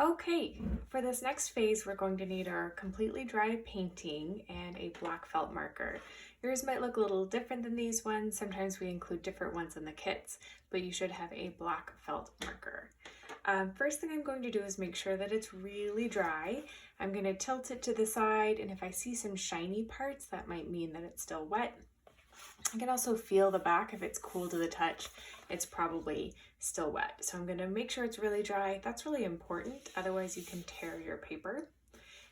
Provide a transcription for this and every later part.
Okay, for this next phase, we're going to need our completely dry painting and a black felt marker. Yours might look a little different than these ones. Sometimes we include different ones in the kits, but you should have a black felt marker. First thing I'm going to do is make sure that it's really dry. I'm going to tilt it to the side, and if I see some shiny parts, that might mean that it's still wet. I can also feel the back. If it's cool to the touch, it's probably still wet. So I'm going to make sure it's really dry. That's really important, otherwise you can tear your paper.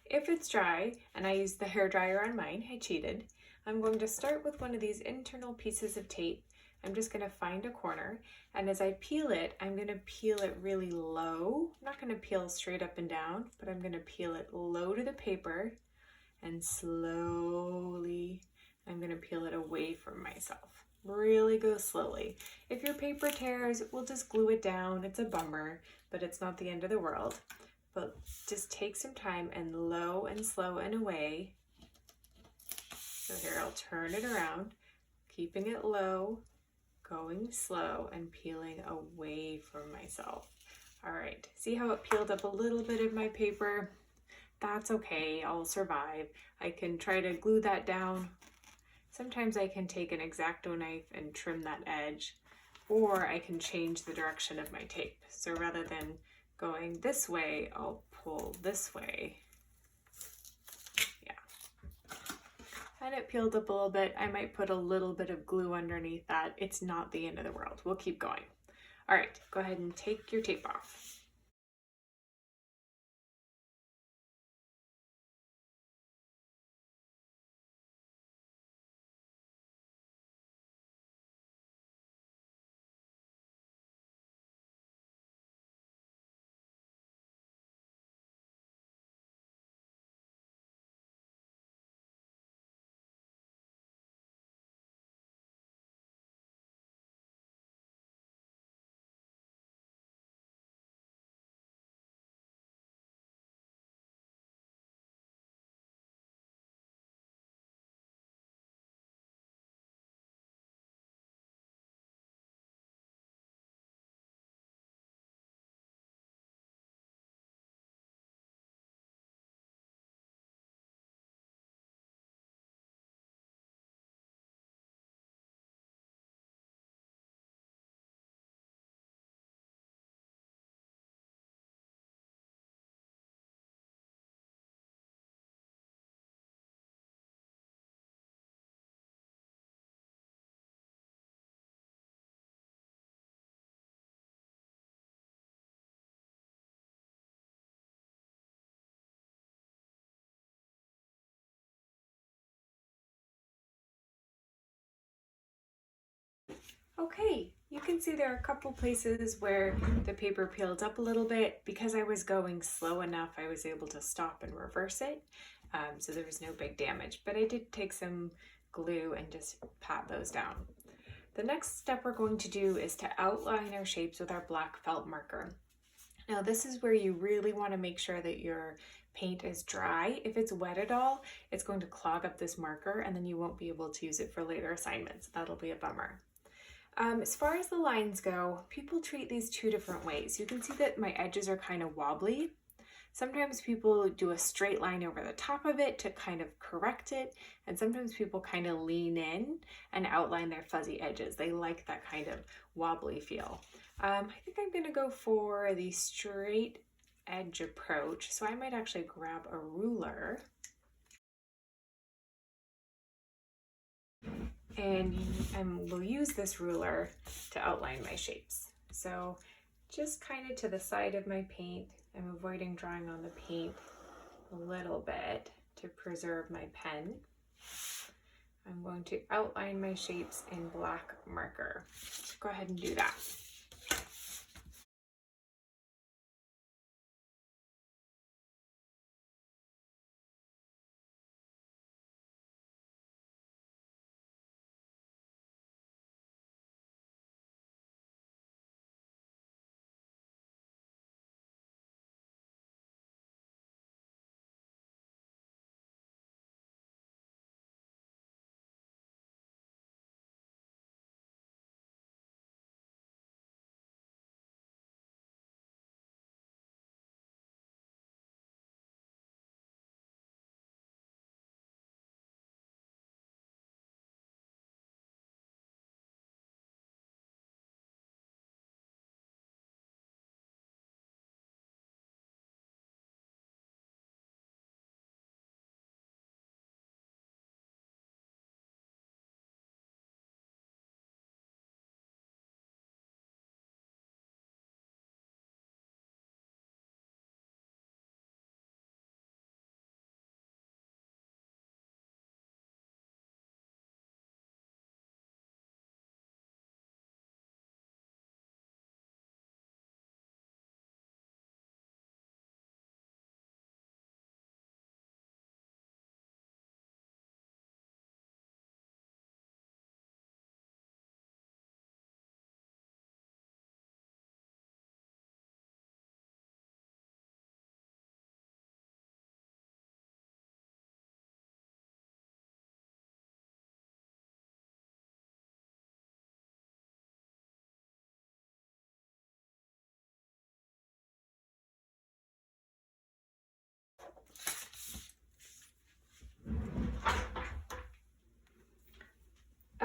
If it's dry, and I used the hair dryer on mine, I cheated, I'm going to start with one of these internal pieces of tape. I'm just going to find a corner, and as I peel it, I'm going to peel it really low. I'm not going to peel straight up and down, but I'm going to peel it low to the paper, and slowly I'm going to peel it away from myself. Really go slowly. If your paper tears, we'll just glue it down. It's a bummer, but it's not the end of the world. But just take some time and low and slow and away. So here, I'll turn it around, keeping it low, going slow, and peeling away from myself. All right, see how it peeled up a little bit of my paper? That's okay, I'll survive. I can try to glue that down. Sometimes I can take an X-Acto knife and trim that edge, or I can change the direction of my tape. So rather than going this way, I'll pull this way. Yeah. And it peeled up a little bit. I might put a little bit of glue underneath that. It's not the end of the world. We'll keep going. All right, go ahead and take your tape off. Okay, you can see there are a couple places where the paper peeled up a little bit. Because I was going slow enough, I was able to stop and reverse it, so there was no big damage. But I did take some glue and just pat those down. The next step we're going to do is to outline our shapes with our black felt marker. Now this is where you really want to make sure that your paint is dry. If it's wet at all, it's going to clog up this marker and then you won't be able to use it for later assignments. That'll be a bummer. As far as the lines go, people treat these two different ways. You can see that my edges are kind of wobbly. Sometimes people do a straight line over the top of it to kind of correct it, and sometimes people kind of lean in and outline their fuzzy edges. They like that kind of wobbly feel. I think I'm gonna go for the straight edge approach, so I might actually grab a ruler and we'll use this ruler to outline my shapes. So just kind of to the side of my paint, I'm avoiding drawing on the paint a little bit to preserve my pen. I'm going to outline my shapes in black marker. Go ahead and do that.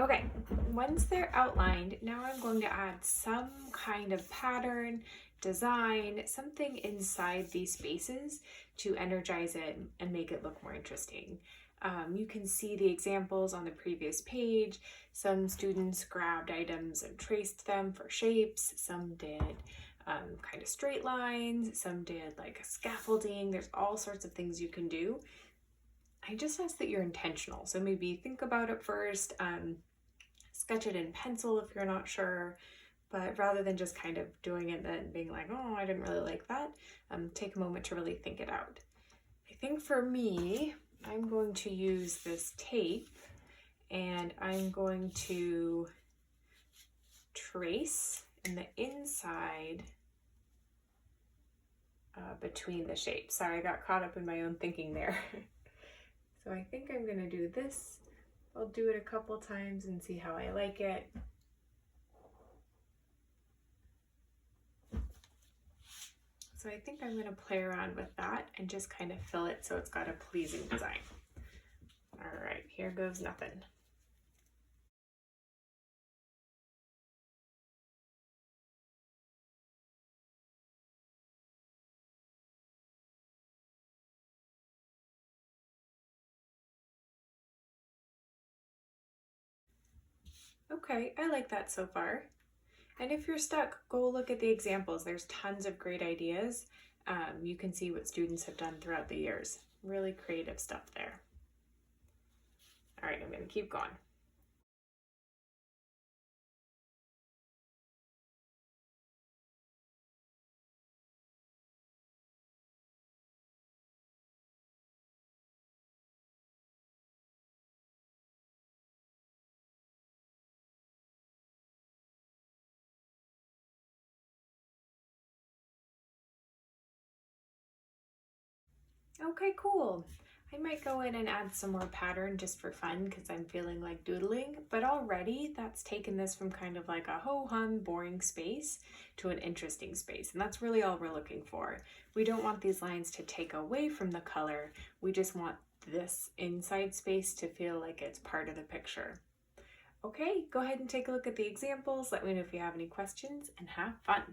Okay, once they're outlined, now I'm going to add some kind of pattern, design, something inside these spaces to energize it and make it look more interesting. You can see the examples on the previous page. Some students grabbed items and traced them for shapes. Some did kind of straight lines. Some did like a scaffolding. There's all sorts of things you can do. I just ask that you're intentional. So maybe think about it first, sketch it in pencil if you're not sure, but rather than just kind of doing it and then being like, oh, I didn't really like that, take a moment to really think it out. I think for me, I'm going to use this tape and I'm going to trace in the inside between the shapes. Sorry, I got caught up in my own thinking there. So I think I'm gonna do this. I'll do it a couple times and see how I like it. So I think I'm gonna play around with that and just kind of fill it so it's got a pleasing design. All right, here goes nothing. Okay, I like that so far. And if you're stuck, go look at the examples. There's tons of great ideas. You can see what students have done throughout the years. Really creative stuff there. All right, I'm gonna keep going. Okay, cool. I might go in and add some more pattern just for fun because I'm feeling like doodling, but already that's taken this from kind of like a ho-hum boring space to an interesting space, and that's really all we're looking for. We don't want these lines to take away from the color, we just want this inside space to feel like it's part of the picture. Okay, go ahead and take a look at the examples, let me know if you have any questions, and have fun.